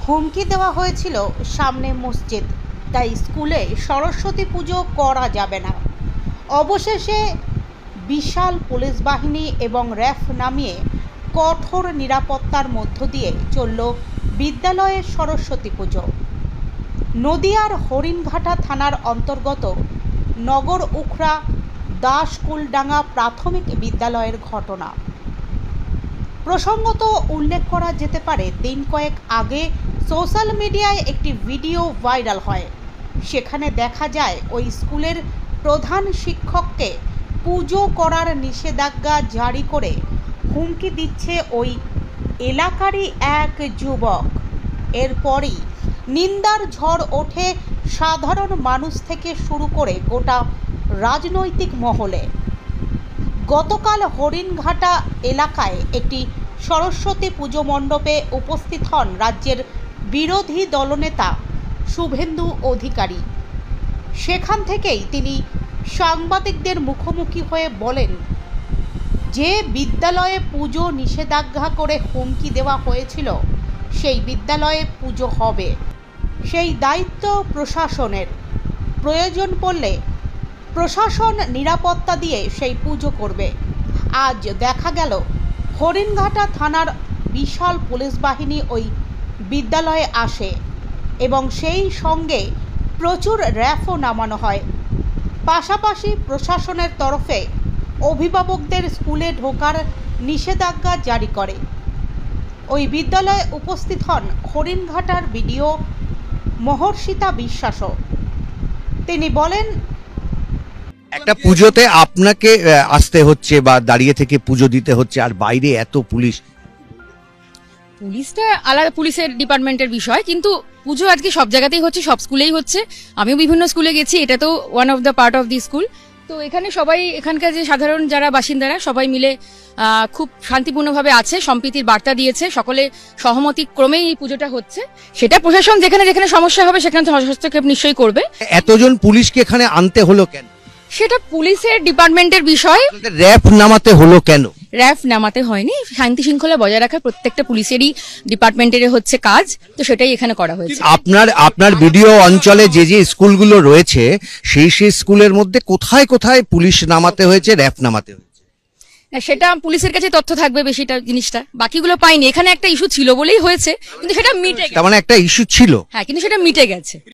হুমকি দেওয়া হয়েছিল সামনে মসজিদ, তাই স্কুলে সরস্বতী পুজো করা যাবে না। অবশেষে বিশাল পুলিশ বাহিনী এবং র্যাফ নামিয়ে কঠোর নিরাপত্তার মধ্য দিয়ে চলল বিদ্যালয়ের সরস্বতী পুজো। নদিয়ার হরিণঘাটা থানার অন্তর্গত নগর উখড়া দাসকুলডাঙ্গা প্রাথমিক বিদ্যালয়ের ঘটনা। প্রসঙ্গত উল্লেখ করা যেতে পারে, দিন কয়েক আগে সোশ্যাল মিডিয়ায় একটি ভিডিও ভাইরাল হয়। সেখানে দেখা যায় ওই স্কুলের প্রধান শিক্ষককে পুজো করার নিষেধাজ্ঞা জারি করে হুমকি দিচ্ছে ওই এলাকারই এক যুবক। এরপরই নিন্দার ঝড় ওঠে সাধারণ মানুষ থেকে শুরু করে গোটা রাজনৈতিক মহলে। গতকাল হরিণঘাটা এলাকায় একটি সরস্বতী পুজো মণ্ডপে উপস্থিত হন রাজ্যের বিরোধী দলনেতা শুভেন্দু অধিকারী। সেখান থেকেই তিনি সাংবাদিকদের মুখোমুখি হয়ে বলেন যে বিদ্যালয়ে পুজো নিষেধাজ্ঞা করে হুমকি দেওয়া হয়েছিল, সেই বিদ্যালয়ে পুজো হবে, সেই দায়িত্ব প্রশাসনের। প্রয়োজন পড়লে প্রশাসন নিরাপত্তা দিয়ে সেই পুজো করবে। আজ দেখা গেল হরিণঘাটা থানার বিশাল পুলিশ বাহিনী ওই বিদ্যালয়ে আসে এবং সেই সঙ্গে প্রচুর র্যাফও নামানো হয়। পাশাপাশি প্রশাসনের তরফে অভিভাবকদের স্কুলে ঢোকার নিষেধাজ্ঞা জারি করে। ওই বিদ্যালয়ে উপস্থিত হন হরিণঘাটার বিডিও মহর্ষিতা বিশ্বাসও। তিনি বলেন, একটা পুজোতে আপনাকে আসতে হচ্ছে বা দাঁড়িয়ে থেকে পুজো দিতে হচ্ছে, আর বাইরে এত পুলিশটা আলাদা, পুলিশের ডিপার্টমেন্টের বিষয়, কিন্তু পুজো আজকে সব জায়গাতেই হচ্ছে, সব স্কুলেই হচ্ছে। আমিও বিভিন্ন স্কুলে গেছি, এটা তো one of the part of the school. তো এখানে সবাই, এখানকার যে সাধারণ যারা বাসিন্দারা সবাই মিলে খুব শান্তিপূর্ণভাবে আছে, সম্প্রীতির বার্তা দিয়েছে, সকলে সহমতি ক্রমেই এই পুজোটা হচ্ছে। সেটা প্রশাসন যেখানে যেখানে সমস্যা হবে সেখানে তো হস্তক্ষেপ নিশ্চয়ই করবে। এতজন পুলিশকে এখানে আনতে হলো কেন? সেটা পুলিশের ডিপার্টমেন্টের বিষয়। র্যাফ নামাতে হলো কেন? র্যাফ নামাতে হয়নি, শান্তি শৃঙ্খলা বজায় রাখা প্রত্যেকটা পুলিশেরই ডিপার্টমেন্টের হচ্ছে কাজ, তো সেটাই এখানে করা হয়েছে। আপনার ভিডিও অঞ্চলে যে যে স্কুলগুলো রয়েছে সেই স্কুলের মধ্যে কোথায় কোথায় পুলিশ নামাতে হয়েছে, র্যাফ নামাতে হয়েছে? সেটা পুলিশের কাছে তথ্য থাকবে বেশিটা, জিনিসটা বাকিগুলো পাইনি। এখানে একটা ইস্যু ছিল বলেই হয়েছে, কিন্তু সেটা মিটে গেছে। তার মানে একটা ইস্যু ছিল, হ্যাঁ, কিন্তু সেটা মিটে গেছে।